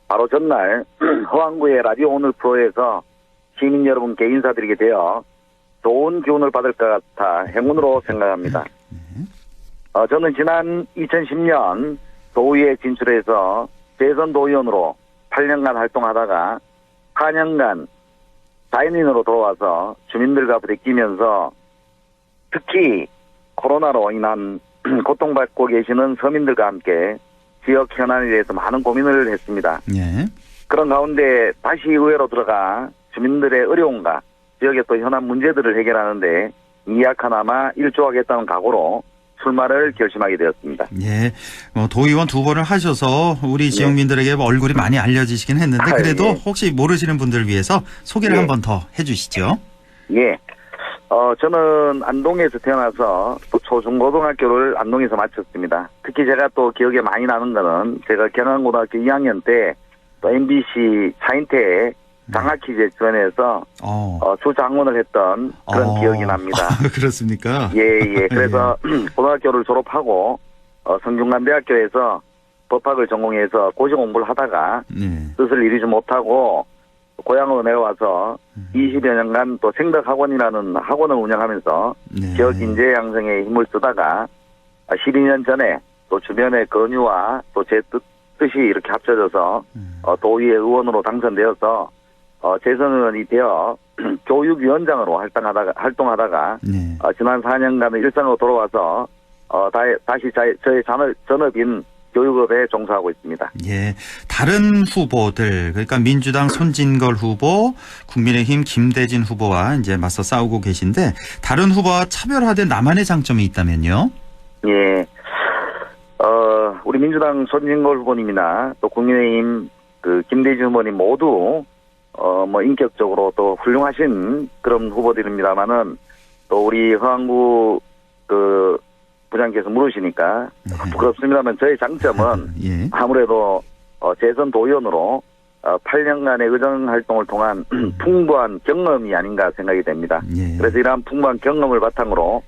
바로 전날 허안구의 라디오 오늘 프로에서 시민 여러분께 인사드리게 되어 좋은 기운을 받을 것 같아 행운으로 생각합니다. 저는 지난 2010년 도의회에 진출해서 재선 도의원으로 8년간 활동하다가 4년간 자연인으로 돌아와서 주민들과 부대끼면서 특히 코로나로 인한 고통받고 계시는 서민들과 함께 지역 현안에 대해서 많은 고민을 했습니다. 예. 그런 가운데 다시 의회로 들어가 주민들의 어려움과 지역의 또 현안 문제들을 해결하는데 미약하나마 일조하겠다는 각오로 출마를 결심하게 되었습니다. 예. 도의원 2번을 하셔서 우리 지역민들에게 얼굴이 많이 알려지시긴 했는데 그래도 예. 혹시 모르시는 분들을 위해서 소개를 예. 한 번 더 해주시죠. 예. 저는 안동에서 태어나서 또 초중고등학교를 안동에서 마쳤습니다. 특히 제가 또 기억에 많이 나는 거는 제가 경안고등학교 2학년 때 또 MBC 차인태에 장학퀴즈에 출연해서 주장원을 했던 그런 기억이 납니다. 그렇습니까? 예. 그래서 고등학교를 졸업하고 성균관대학교에서 법학을 전공해서 고시 공부를 하다가 뜻을 이루지 못하고 고향으로 내려와서 20여 년간 또 생덕학원이라는 학원을 운영하면서 지역 인재 양성에 힘을 쓰다가 12년 전에 또 주변의 건의와 또 제 뜻이 이렇게 합쳐져서 도의회 의원으로 당선되어서 재선의원이 되어 교육위원장으로 활동하다가 지난 4년간의 일상으로 돌아와서 다시 저의 전업인 교육업에 종사하고 있습니다. 예, 다른 후보들 그러니까 민주당 손진걸 후보, 국민의힘 김대진 후보와 이제 맞서 싸우고 계신데 다른 후보와 차별화된 나만의 장점이 있다면요? 예, 우리 민주당 손진걸 후보님이나 또 국민의힘 그 김대진 후보님 모두 뭐 인격적으로 또 훌륭하신 그런 후보들입니다만은 또 우리 허한구 그 부장께서 물으시니까 부끄럽습니다만 저의 장점은 아무래도 재선 도의원으로 8년간의 의정활동을 통한 풍부한 경험이 아닌가 생각이 됩니다. 그래서 이러한 풍부한 경험을 바탕으로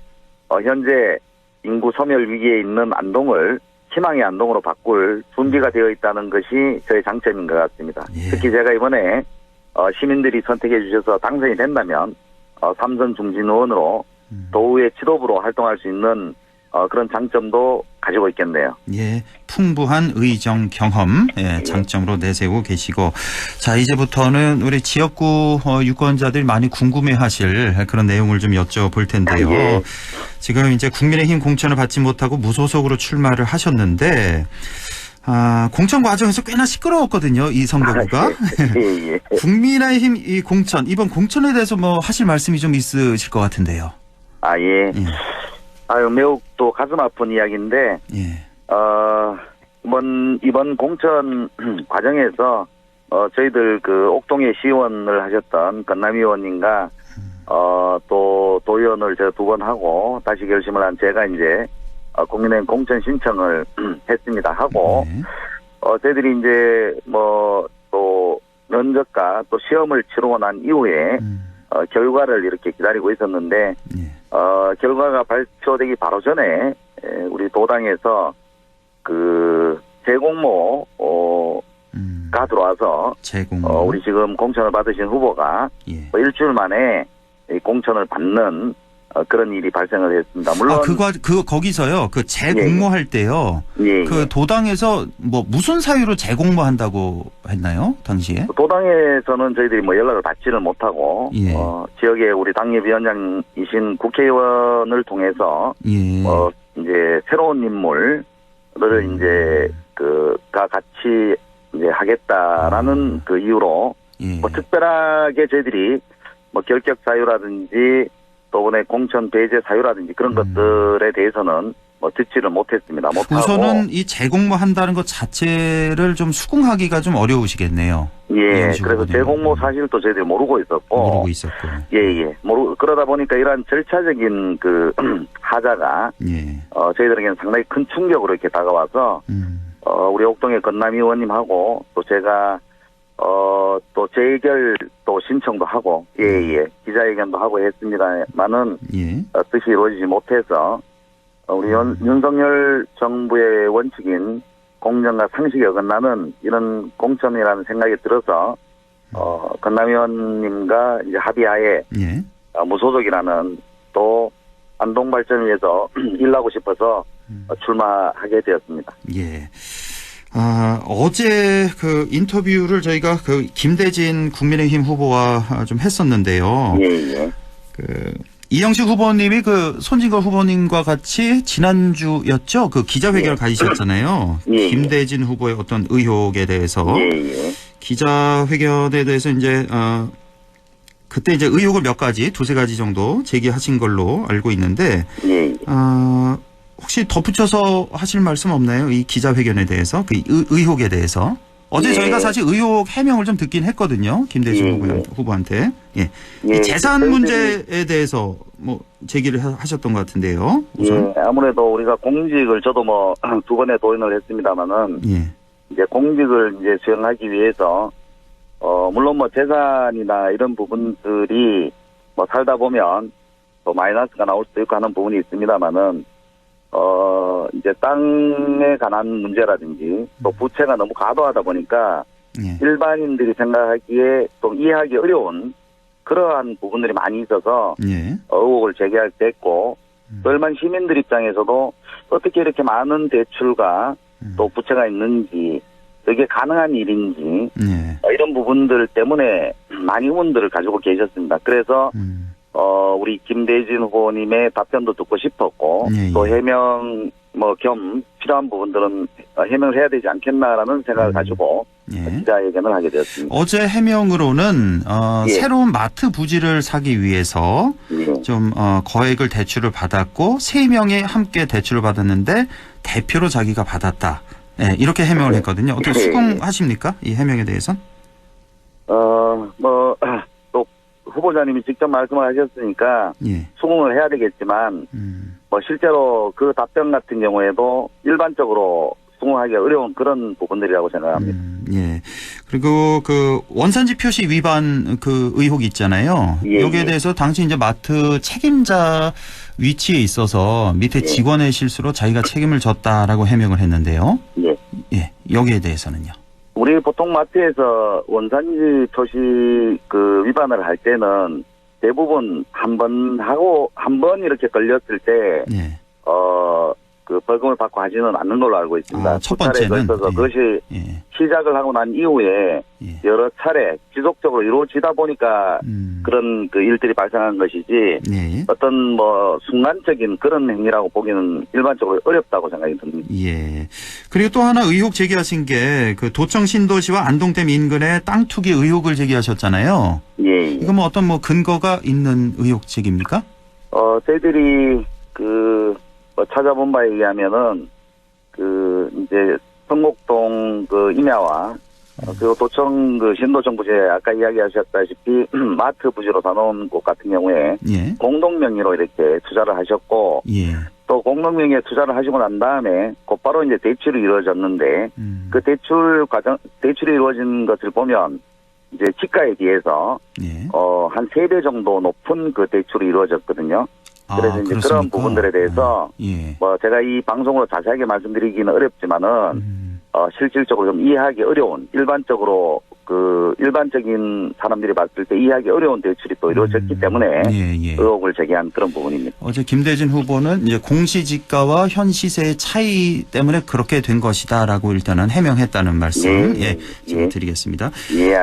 현재 인구 소멸 위기에 있는 안동을 희망의 안동으로 바꿀 준비가 되어 있다는 것이 저의 장점인 것 같습니다. 특히 제가 이번에 시민들이 선택해 주셔서 당선이 된다면 삼선 중진 의원으로 도의회 지도부로 활동할 수 있는 그런 장점도 가지고 있겠네요. 예, 풍부한 의정 경험 장점으로 내세우고 계시고 자 이제부터는 우리 지역구 유권자들이 많이 궁금해하실 그런 내용을 좀 여쭤볼 텐데요. 지금 이제 국민의힘 공천을 받지 못하고 무소속으로 출마를 하셨는데 공천 과정에서 꽤나 시끄러웠거든요. 이 선거구가. 국민의힘 이 공천 이번 공천에 대해서 뭐 하실 말씀이 좀 있으실 것 같은데요. 매우 또 가슴 아픈 이야기인데, 이번 공천 과정에서, 저희들 그 옥동의 시의원을 하셨던 건남 의원님과, 또 도의원을 제가 2번 하고, 다시 결심을 한 제가 이제, 국민의힘 공천 신청을 했습니다. 하고, 저희들이 이제 또 면접과 또 시험을 치르고 난 이후에, 결과를 이렇게 기다리고 있었는데, 결과가 발표되기 바로 전에, 우리 도당에서 재공모가 들어와서, 우리 지금 공천을 받으신 후보가, 일주일 만에 공천을 받는, 그런 일이 발생을 했습니다. 물론. 거기서요, 그 재공모할 때요. 그 도당에서 무슨 사유로 재공모한다고 했나요? 당시에? 도당에서는 저희들이 연락을 받지를 못하고, 지역에 우리 당협위원장이신 국회의원을 통해서, 이제 새로운 인물을 가 같이 하겠다라는 그 이유로, 특별하게 저희들이 결격 사유라든지, 또 이번에 공천 배제 사유라든지 그런 것들에 대해서는 듣지를 못했습니다. 우선은 이 재공모한다는 것 자체를 좀 수긍하기가 좀 어려우시겠네요. 그래서 재공모 사실도 저희들이 모르고 있었고. 그러다 보니까 이러한 절차적인 그 하자가 저희들에게는 상당히 큰 충격으로 이렇게 다가와서 우리 옥동의 건남 의원님하고 또 제가 또 재결 또 신청도 하고 기자회견도 하고 했습니다만은 뜻이 이루어지지 못해서 우리 윤석열 정부의 원칙인 공정과 상식에 어긋나는 이런 공천이라는 생각이 들어서 건남 의원님과 이제 합의하에 무소속이라는 또 안동 발전을 위해서 일하고 싶어서 출마하게 되었습니다. 어제 그 인터뷰를 저희가 그 김대진 국민의힘 후보와 좀 했었는데요. 이영식 후보님이 그 손진걸 후보님과 같이 지난주였죠? 그 기자회견을 가지셨잖아요. 김대진 후보의 어떤 의혹에 대해서. 기자회견에 대해서 이제, 그때 이제 의혹을 몇 가지, 두세 가지 정도 제기하신 걸로 알고 있는데, 혹시 덧붙여서 하실 말씀 없나요? 이 기자회견에 대해서, 그 의혹에 대해서. 어제 저희가 사실 의혹 해명을 좀 듣긴 했거든요. 김대진 후보한테. 이 재산 문제에 대해서 뭐 제기를 하셨던 것 같은데요. 우선. 아무래도 우리가 공직을 저도 뭐 두 번에 도전을 했습니다만은 이제 공직을 이제 수행하기 위해서 물론 뭐 재산이나 이런 부분들이 뭐 살다 보면 또 마이너스가 나올 수도 있고 하는 부분이 있습니다만은 이제 땅에 관한 문제라든지 또 부채가 너무 과도하다 보니까 일반인들이 생각하기에 좀 이해하기 어려운 그러한 부분들이 많이 있어서 의혹을 제기할 때 했고 또 일반 시민들 입장에서도 어떻게 이렇게 많은 대출과 또 부채가 있는지 이게 가능한 일인지 이런 부분들 때문에 많이 의문들을 가지고 계셨습니다. 그래서 우리 김대진 후보님의 답변도 듣고 싶었고 또 해명 겸 필요한 부분들은 해명을 해야 되지 않겠나라는 생각을 가지고 기자회견을 하게 되었습니다. 어제 해명으로는 새로운 마트 부지를 사기 위해서 좀 거액을 대출을 받았고 3명이 함께 대출을 받았는데 대표로 자기가 받았다. 이렇게 해명을 했거든요. 어떻게 수긍하십니까? 이 해명에 대해서? 또 후보자님이 직접 말씀을 하셨으니까 수긍을 해야 되겠지만 실제로 그 답변 같은 경우에도 일반적으로 수긍하기 어려운 그런 부분들이라고 생각합니다. 그리고 그 원산지 표시 위반 그 의혹이 있잖아요. 여기에 대해서 당시 이제 마트 책임자 위치에 있어서 밑에 직원의 실수로 자기가 책임을 졌다라고 해명을 했는데요. 여기에 대해서는요. 우리 보통 마트에서 원산지 표시 그 위반을 할 때는 대부분 한 번 이렇게 걸렸을 때 그 벌금을 받고 하지는 않는 걸로 알고 있습니다. 첫 번째는 걸쳐서 그것이 시작을 하고 난 이후에 여러 차례 지속적으로 이루어지다 보니까 그런 그 일들이 발생한 것이지 어떤 뭐 순간적인 그런 행위라고 보기는 일반적으로 어렵다고 생각이 듭니다. 그리고 또 하나 의혹 제기하신 게 그 도청 신도시와 안동댐 인근에 땅 투기 의혹을 제기하셨잖아요. 이거 뭐 어떤 뭐 근거가 있는 의혹 제기입니까? 저희들이 찾아본 바에 의하면은 이제 성곡동 임야와 그리고 도청 신도청 부지에 아까 이야기하셨다시피 마트 부지로 사놓은 곳 같은 경우에 공동 명의로 이렇게 투자를 하셨고 또 공동 명의에 투자를 하시고 난 다음에 곧바로 이제 대출이 이루어졌는데 그 대출이 이루어진 것을 보면 이제 지가에 비해서 한 3배 정도 높은 그 대출이 이루어졌거든요. 그래서 이제 그렇습니까? 그런 부분들에 대해서 제가 이 방송으로 자세하게 말씀드리기는 어렵지만은 실질적으로 좀 이해하기 어려운 일반적인 사람들이 봤을 때 이해하기 어려운 대출이 또 이루어졌기 때문에 의혹을 제기한 그런 부분입니다. 어제 김대진 후보는 이제 공시지가와 현 시세의 차이 때문에 그렇게 된 것이다라고 일단은 해명했다는 말씀 지금 드리겠습니다.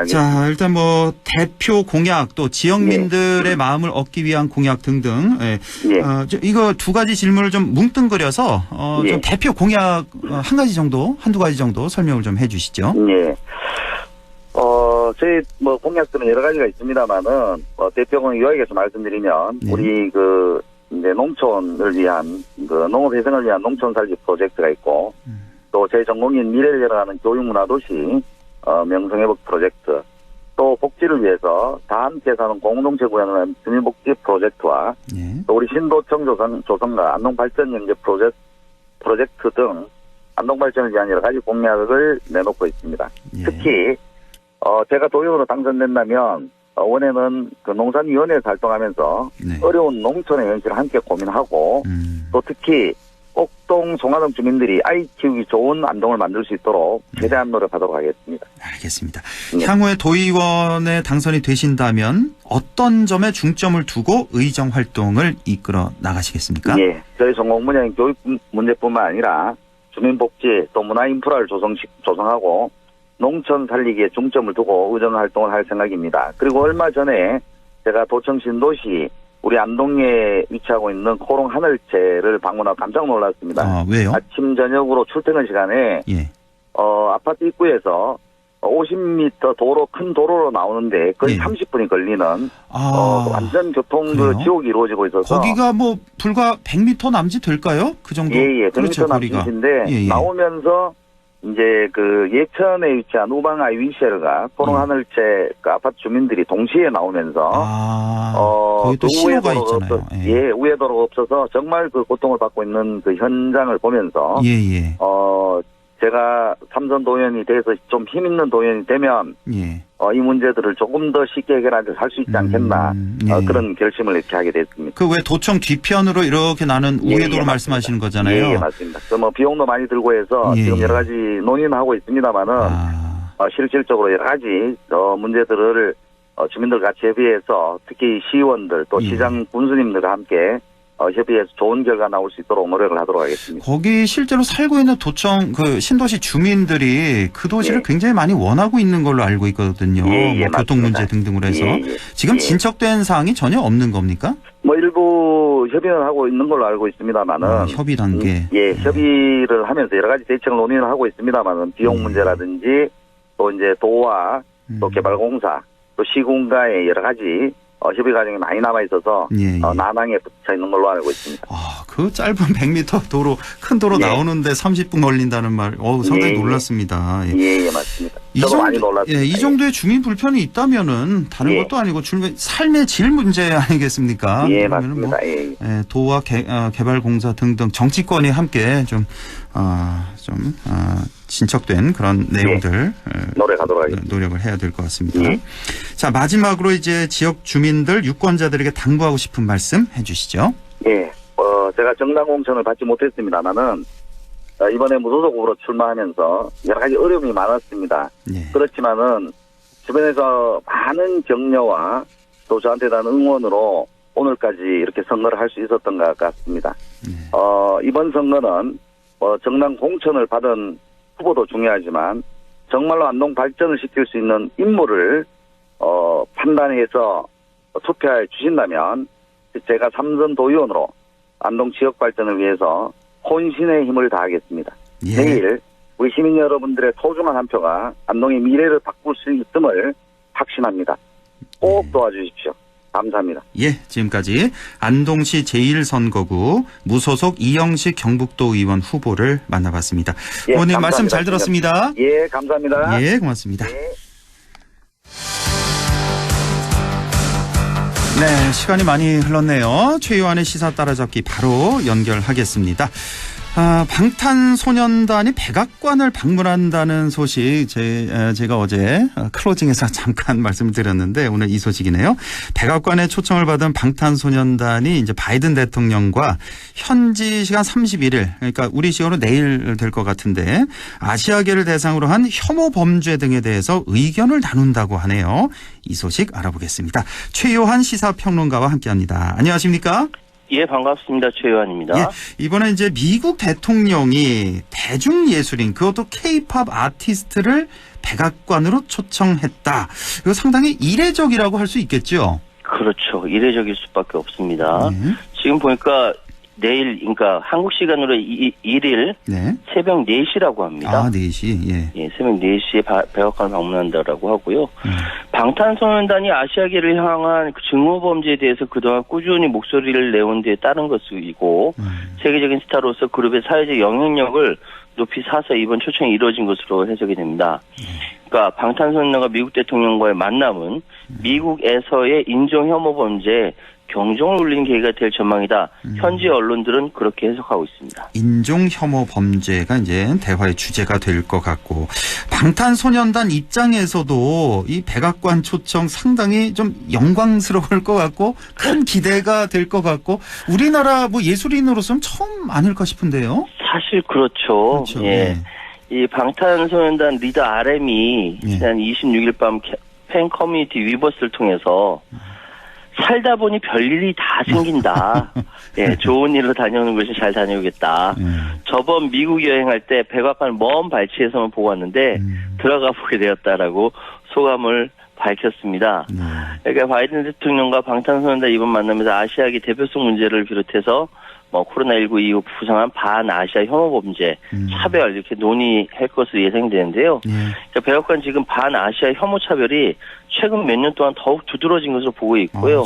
자, 일단 뭐 대표 공약 또 지역민들의 마음을 얻기 위한 공약 등등 이거 두 가지 질문을 좀 뭉뚱그려서 좀 대표 공약 한두 가지 정도 설명을 좀 해주시죠. 저희 공약들은 여러 가지가 있습니다만은 대표 공약 요약해서 말씀드리면 우리 이제 농촌을 위한 농업 회생을 위한 농촌 살기 프로젝트가 있고 또 제 전공인 미래를 열어가는 교육문화도시 명성회복 프로젝트 또 복지를 위해서 다 함께 사는 공동체 구현을 하는 주민복지 프로젝트와 또 우리 신도청 조성과 안동발전연계 프로젝트 등 안동발전을 위한 여러 가지 공약을 내놓고 있습니다. 특히 제가 도의원으로 당선된다면 원에는 농산위원회에서 활동하면서 어려운 농촌의 현실을 함께 고민하고 또 특히 꼭동 송화동 주민들이 아이 키우기 좋은 안동을 만들 수 있도록 최대한 노력하도록 하겠습니다. 알겠습니다. 향후에 도의원에 당선이 되신다면 어떤 점에 중점을 두고 의정 활동을 이끌어 나가시겠습니까? 저희 전공 분야인 교육 문제뿐만 아니라 주민복지 또 문화인프라를 조성하고 농촌 살리기에 중점을 두고 의정 활동을 할 생각입니다. 그리고 얼마 전에 제가 도청 신도시 우리 안동에 위치하고 있는 코롱 하늘채를 방문하고 깜짝 놀랐습니다. 아, 왜요? 아침 저녁으로 출퇴근 시간에 예. 아파트 입구에서 50m 도로 큰 도로로 나오는데 거의 예. 30분이 걸리는 완전 교통 그래요? 지옥이 이루어지고 있어서 거기가 뭐 불과 100m 남짓 될까요? 그 정도? 예, 100m 그렇죠, 남짓인데 예, 예. 나오면서 이제 그 예천에 위치한 우방아 위셰르가 코롱 하늘채 그 아파트 주민들이 동시에 나오면서 거기 또 신호가 있잖아요. 예, 우회 도로가 없어서 정말 그 고통을 받고 있는 그 현장을 보면서 예. 제가 삼선 도의원이 돼서 좀 힘 있는 도의원이 되면 예. 이 문제들을 조금 더 쉽게 해결할 수 있지 않겠나 그런 결심을 이렇게 하게 됐습니다. 그 왜 도청 뒤편으로 이렇게 나는 우회도로 말씀하시는 거잖아요. 예, 맞습니다. 그 뭐 비용도 많이 들고 해서 지금 여러 가지 논의는 하고 있습니다만은 실질적으로 여러 가지 문제들을 주민들 같이 협의해서 특히 시의원들 또 시장 군수님들과 함께 협의해서 좋은 결과 나올 수 있도록 노력을 하도록 하겠습니다. 거기 실제로 살고 있는 도청 그 신도시 주민들이 그 도시를 굉장히 많이 원하고 있는 걸로 알고 있거든요. 뭐 교통 문제 등등으로 해서 지금 진척된 사항이 전혀 없는 겁니까? 뭐 일부 협의는 하고 있는 걸로 알고 있습니다만은 협의 단계. 협의를 하면서 여러 가지 대책을 논의를 하고 있습니다만은 비용 문제라든지 또 이제 도와 또 개발공사 또 시군과의 여러 가지 협의 과정이 많이 남아 있어서 난항에 붙여 있는 걸로 알고 있습니다. 그 짧은 100m 도로 큰 도로 나오는데 30분 걸린다는 말, 상당히 놀랐습니다. 예, 맞습니다. 저도 많이 놀랐습니다. 이 정도의 주민 불편이 있다면은 다른 것도 아니고 삶의 질 문제 아니겠습니까? 예, 맞습니다. 도와 개발공사 등등 정치권이 함께 좀 진척된 그런 내용들 노력을 해야 될 것 같습니다. 자, 마지막으로 이제 지역 주민들 유권자들에게 당부하고 싶은 말씀 해주시죠. 예, 제가 정당 공천을 받지 못했습니다만은 이번에 무소속 후보로 출마하면서 여러 가지 어려움이 많았습니다. 그렇지만은 주변에서 많은 격려와 또 저한테 대한 응원으로 오늘까지 이렇게 선거를 할 수 있었던 것 같습니다. 이번 선거는 정당 공천을 받은 후보도 중요하지만 정말로 안동 발전을 시킬 수 있는 인물을 판단해서 투표해 주신다면 제가 삼선 도의원으로 안동 지역 발전을 위해서 혼신의 힘을 다하겠습니다. 내일 우리 시민 여러분들의 소중한 한 표가 안동의 미래를 바꿀 수 있음을 확신합니다. 꼭 도와주십시오. 감사합니다. 예, 지금까지 안동시 제1선거구 무소속 이영식 경북도 의원 후보를 만나봤습니다. 의원님 말씀 잘 들었습니다. 예, 감사합니다. 예, 고맙습니다. 네, 시간이 많이 흘렀네요. 최요한의 시사 따라잡기 바로 연결하겠습니다. 방탄소년단이 백악관을 방문한다는 소식 제가 어제 클로징에서 잠깐 말씀드렸는데 오늘 이 소식이네요. 백악관에 초청을 받은 방탄소년단이 이제 바이든 대통령과 현지 시간 31일 그러니까 우리 시간으로 내일 될 것 같은데 아시아계를 대상으로 한 혐오 범죄 등에 대해서 의견을 나눈다고 하네요. 이 소식 알아보겠습니다. 최요한 시사평론가와 함께합니다. 안녕하십니까? 예, 반갑습니다. 최요한입니다. 예, 이번에 이제 미국 대통령이 대중예술인 그것도 K-팝 아티스트를 백악관으로 초청했다. 이거 상당히 이례적이라고 할 수 있겠죠? 그렇죠. 이례적일 수밖에 없습니다. 지금 보니까 내일, 그러니까 한국 시간으로 1일 새벽 4시라고 합니다. 4시, 예, 새벽 4시에 백악관을 방문한다라고 하고요. 방탄소년단이 아시아계를 향한 증오범죄에 대해서 그동안 꾸준히 목소리를 내온 데에 따른 것이고, 세계적인 스타로서 그룹의 사회적 영향력을 높이 사서 이번 초청이 이루어진 것으로 해석이 됩니다. 그러니까 방탄소년단과 미국 대통령과의 만남은 미국에서의 인종혐오 범죄에 경종을 울리는 계기가 될 전망이다. 현지 언론들은 그렇게 해석하고 있습니다. 인종혐오 범죄가 이제 대화의 주제가 될 것 같고 방탄소년단 입장에서도 이 백악관 초청 상당히 좀 영광스러울 것 같고 큰 기대가 될 것 같고 우리나라 뭐 예술인으로서는 처음 아닐까 싶은데요. 사실 그렇죠. 예. 이 방탄소년단 리더 RM이 지난 26일 밤 팬 커뮤니티 위버스를 통해서 살다 보니 별일이 다 생긴다. 예, 좋은 일로 다녀오는 것이 잘 다녀오겠다. 저번 미국 여행할 때 백악관 먼 발치에서만 보고 왔는데 들어가 보게 되었다라고 소감을 밝혔습니다. 그러니까 바이든 대통령과 방탄소년단 이번 만남에서 아시아계 대표성 문제를 비롯해서 뭐 코로나19 이후 부상한 반아시아 혐오 범죄, 차별 이렇게 논의할 것으로 예상되는데요. 그러니까 백악관 지금 반아시아 혐오 차별이 최근 몇 년 동안 더욱 두드러진 것으로 보고 있고요.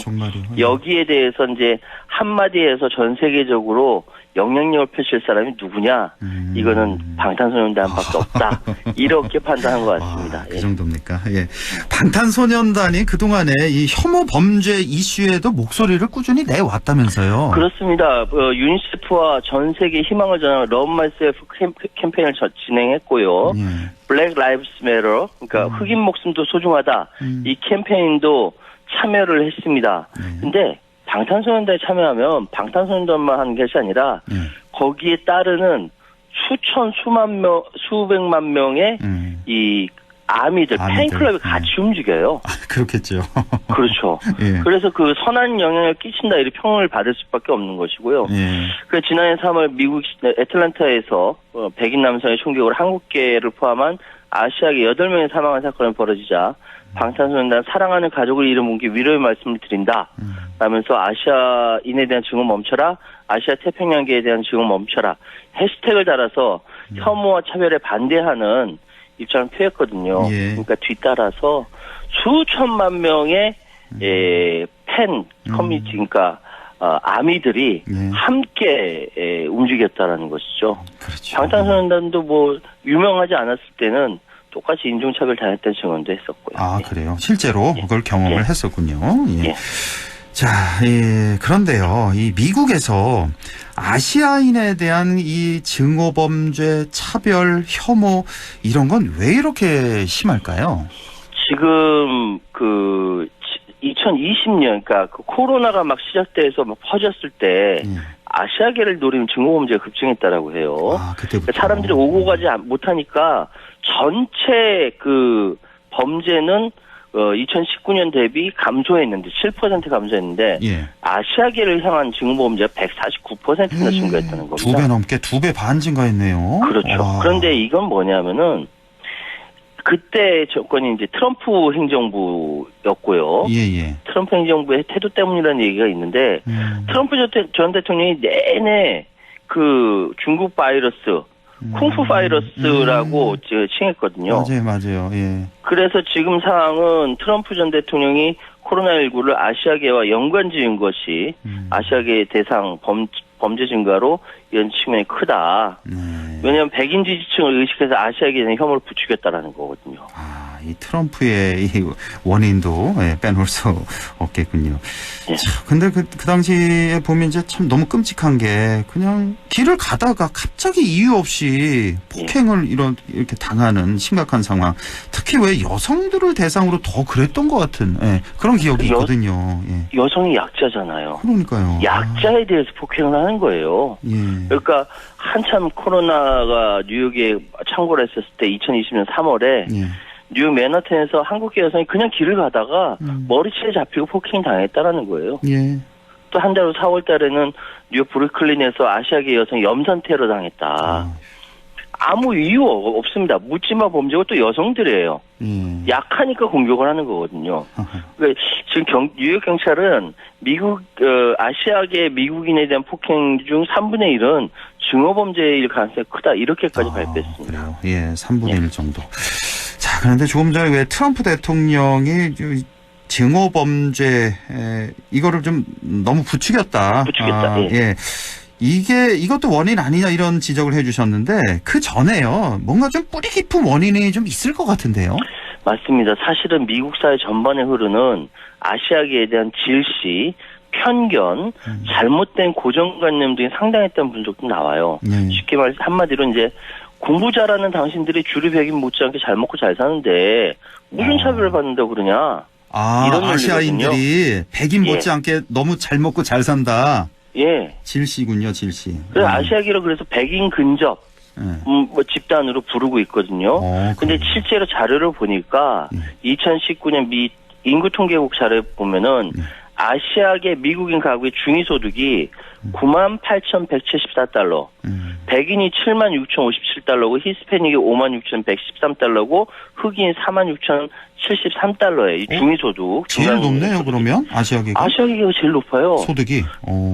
여기에 대해서 이제 한마디에서 전 세계적으로 영향력을 펼칠 사람이 누구냐? 이거는 방탄소년단밖에 없다. 이렇게 판단한 것 같습니다. 그 정도입니까? 예. 방탄소년단이 그동안에 이 혐오 범죄 이슈에도 목소리를 꾸준히 내왔다면서요? 그렇습니다. 유니세프와 전 세계 희망을 전하는 Love Myself 캠페인을 진행했고요. Black Lives Matter, 그러니까 흑인 목숨도 소중하다. 이 캠페인도 참여를 했습니다. 근데 방탄소년단에 참여하면 방탄소년단만 하는 것이 아니라 거기에 따르는 수백만 명의 이 아미들, 팬클럽이 같이 움직여요. 그렇겠죠. 그렇죠. 예. 그래서 그 선한 영향을 끼친다 이렇게 평을 받을 수밖에 없는 것이고요. 그래서 지난해 3월 미국 애틀랜타에서 백인 남성의 총격으로 한국계를 포함한 아시아계 8명이 사망한 사건이 벌어지자 방탄소년단 사랑하는 가족을 잃은 분께 위로의 말씀을 드린다. 라면서 아시아인에 대한 증오 멈춰라. 아시아 태평양계에 대한 증오 멈춰라. 해시태그를 달아서 혐오와 차별에 반대하는 입장을 표했거든요. 그러니까 뒤따라서 수천만 명의 팬 커뮤니티, 그러니까 아미들이 함께 움직였다라는 것이죠. 그렇죠. 방탄소년단도 뭐 유명하지 않았을 때는 똑같이 인종차별 당했다는 증언도 했었고요. 아, 그래요? 실제로 그걸 경험을 했었군요. 예. 자, 그런데요, 이 미국에서 아시아인에 대한 이 증오범죄, 차별, 혐오 이런 건 왜 이렇게 심할까요? 지금 2020년, 그러니까 그 코로나가 막 시작돼서 막 퍼졌을 때 아시아계를 노리는 증오범죄가 급증했다라고 해요. 그러니까 사람들이 오고 가지 못하니까 전체 그 범죄는 2019년 대비 감소했는데 7% 감소했는데 아시아계를 향한 증오범죄가 149%나 증가했다는 겁니다. 2배 넘게 2배 반 증가했네요. 그렇죠. 그런데 이건 뭐냐면은 그때 정권이 이제 트럼프 행정부였고요. 트럼프 행정부의 태도 때문이라는 얘기가 있는데 트럼프 전 대통령이 내내 그 중국 바이러스 쿵푸 바이러스라고 칭했거든요. 맞아요. 예. 그래서 지금 상황은 트럼프 전 대통령이 코로나19를 아시아계와 연관 지은 것이 아시아계 대상 범죄 증가로 이런 측면이 크다. 왜냐하면 백인 지지층을 의식해서 아시아계에 대한 혐오를 부추겼다라는 거거든요. 이 트럼프의 이 원인도 빼놓을 수 없겠군요. 자, 근데 그 당시에 보면 이제 참 너무 끔찍한 게 그냥 길을 가다가 갑자기 이유 없이 폭행을 이렇게 당하는 심각한 상황. 특히 왜 여성들을 대상으로 더 그랬던 것 같은 그런 기억이 있거든요. 여성이 약자잖아요. 그러니까요. 약자에 대해서 폭행을 하는 거예요. 그러니까 한참 코로나가 뉴욕에 창궐 했었을 때 2020년 3월에 뉴욕 맨하탄에서 한국계 여성이 그냥 길을 가다가 머리채 잡히고 폭행 당했다라는 거예요. 또 한 달 후 4월 달에는 뉴욕 브루클린에서 아시아계 여성이 염산 테러 당했다. 아무 이유 없습니다. 묻지마 범죄고 또 여성들이에요. 약하니까 공격을 하는 거거든요. 그러니까 지금 뉴욕 경찰은 미국 아시아계 미국인에 대한 폭행 중 3분의 1은 증오범죄일 가능성이 크다. 이렇게까지 발표했습니다. 그래요. 3분의 1 정도. 자, 그런데 조금 전에 왜 트럼프 대통령이 증오범죄 이거를 좀 너무 부추겼다. 이것도 원인 아니냐 이런 지적을 해주셨는데 그 전에요. 뭔가 좀 뿌리 깊은 원인이 좀 있을 것 같은데요. 맞습니다. 사실은 미국 사회 전반에 흐르는 아시아계에 대한 질시, 편견, 잘못된 고정관념 등이 상당했다는 분석도 나와요. 쉽게 말해서 한마디로 이제 공부 잘하는 당신들이 주류 백인 못지않게 잘 먹고 잘 사는데 무슨 차별을 받는다고 그러냐. 이런 아시아인들이 백인 못지않게 너무 잘 먹고 잘 산다. 질시군요, 질시. 그래서 아시아계로 그래서 백인 근접 뭐 집단으로 부르고 있거든요. 근데 실제로 자료를 보니까 2019년 미 인구 통계국 자료에 보면은 아시아계 미국인 가구의 중위소득이 98,174달러, 백인이 76,057달러고 히스패닉이 56,113달러고 흑인 46,073달러예요. 이 중위소득. 제일 높네요, 그러면 아시아계가. 아시아계가 제일 높아요. 소득이.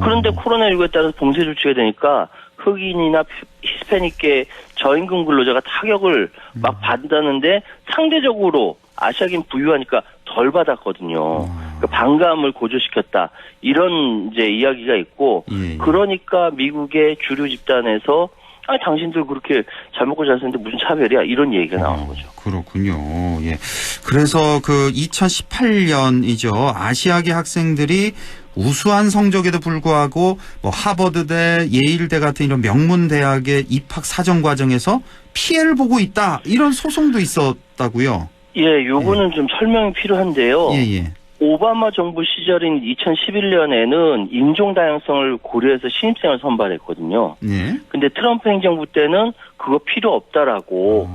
그런데 코로나19에 따라서 봉쇄 조치가 되니까 흑인이나 히스패닉계 저임금 근로자가 타격을 막 받는다는데 상대적으로 아시아계는 부유하니까 덜 받았거든요. 그러니까 반감을 고조시켰다. 이런 이제 이야기가 있고, 그러니까 미국의 주류 집단에서 당신들 그렇게 잘 먹고 잘 사는데 무슨 차별이야? 이런 얘기가 나오는 거죠. 그렇군요. 예. 그래서 그 2018년이죠. 아시아계 학생들이 우수한 성적에도 불구하고 뭐 하버드대, 예일대 같은 이런 명문 대학의 입학 사정 과정에서 피해를 보고 있다. 이런 소송도 있었다고요. 예, 요거는 좀 설명이 필요한데요. 예. 오바마 정부 시절인 2011년에는 인종 다양성을 고려해서 신입생을 선발했거든요. 예. 근데 트럼프 행정부 때는 그거 필요 없다라고,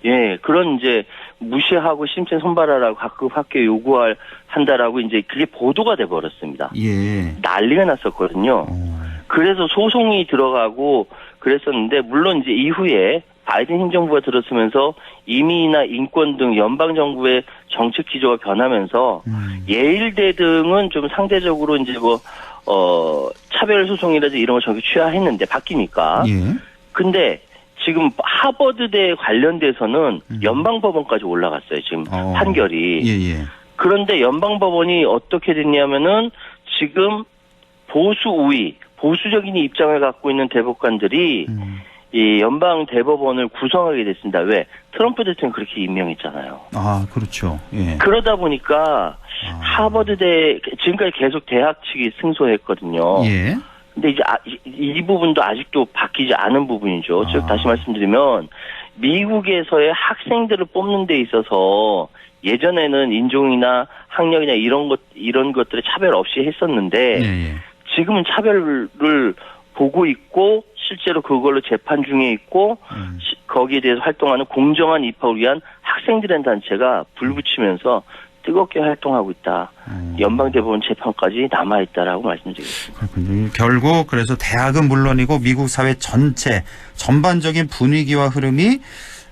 예, 그런 이제 무시하고 신입생 선발하라고 각급 학교에 요구한다라고 이제 그게 보도가 돼 버렸습니다. 예. 난리가 났었거든요. 그래서 소송이 들어가고 그랬었는데, 물론 이제 이후에 바이든 행정부가 들어서면서 이민이나 인권 등 연방 정부의 정책 기조가 변하면서 예일대 등은 좀 상대적으로 이제 차별 소송이라든지 이런 걸 저기 취하했는데 바뀌니까. 근데 지금 하버드대 관련돼서는 연방법원까지 올라갔어요. 지금 판결이. 그런데 연방법원이 어떻게 됐냐면은 지금 보수적인 입장을 갖고 있는 대법관들이 이 연방 대법원을 구성하게 됐습니다. 왜? 트럼프 대통령이 그렇게 임명했잖아요. 아, 그렇죠. 예. 그러다 보니까 하버드대 지금까지 계속 대학 측이 승소했거든요. 예. 근데 이제 이 부분도 아직도 바뀌지 않은 부분이죠. 즉 다시 말씀드리면 미국에서의 학생들을 뽑는 데 있어서 예전에는 인종이나 학력이나 이런 것들의 차별 없이 했었는데 지금은 차별을 보고 있고 실제로 그걸로 재판 중에 있고 거기에 대해서 활동하는 공정한 입학을 위한 학생들의 단체가 불붙이면서 뜨겁게 활동하고 있다. 연방대법원 재판까지 남아있다라고 말씀드리겠습니다. 그렇군요. 결국 그래서 대학은 물론이고 미국 사회 전반적인 분위기와 흐름이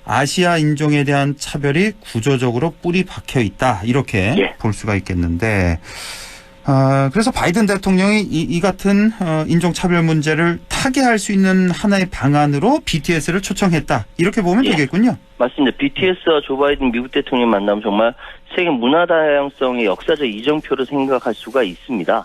아시아 인종에 대한 차별이 구조적으로 뿌리 박혀 있다. 이렇게 볼 수가 있겠는데, 그래서 바이든 대통령이 이 같은 인종차별 문제를 타개할 수 있는 하나의 방안으로 BTS를 초청했다. 이렇게 보면 되겠군요. 맞습니다. BTS와 조 바이든 미국 대통령 만나면 정말 세계 문화 다양성의 역사적 이정표로 생각할 수가 있습니다.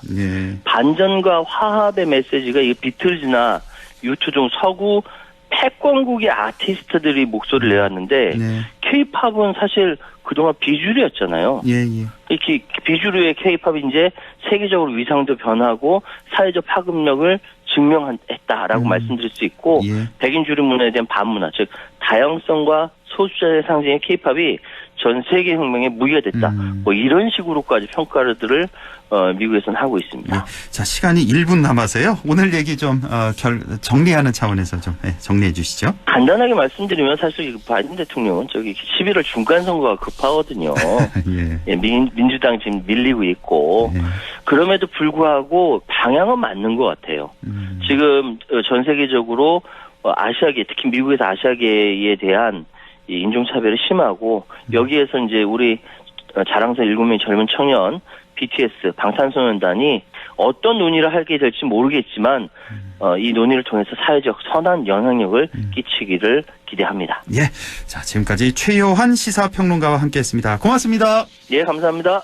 반전과 화합의 메시지가 이 비틀즈나 U2 등 서구 패권국의 아티스트들이 목소리를 내왔는데 K-팝은 사실 그동안 비주류였잖아요. 이렇게 비주류의 K-팝이 이제 세계적으로 위상도 변하고 사회적 파급력을 증명했다라고 말씀드릴 수 있고 백인 주류 문화에 대한 반문화, 즉 다양성과 소수자의 상징의 K-팝이 전 세계 혁명의 무기가 됐다. 뭐 이런 식으로까지 평가들을 미국에서는 하고 있습니다. 자, 시간이 1분 남아서요. 오늘 얘기 좀 정리하는 차원에서 좀 정리해 주시죠. 간단하게 말씀드리면 사실 바이든 대통령은 저기 11월 중간 선거가 급하거든요. 민주당 지금 밀리고 있고 그럼에도 불구하고 방향은 맞는 것 같아요. 지금 전 세계적으로 아시아계, 특히 미국에서 아시아계에 대한 이 인종차별이 심하고 여기에서 이제 우리 자랑스러운 7명의 젊은 청년 BTS 방탄소년단이 어떤 논의를 하게 될지 모르겠지만 이 논의를 통해서 사회적 선한 영향력을 끼치기를 기대합니다. 자, 지금까지 최요한 시사평론가와 함께했습니다. 고맙습니다. 감사합니다.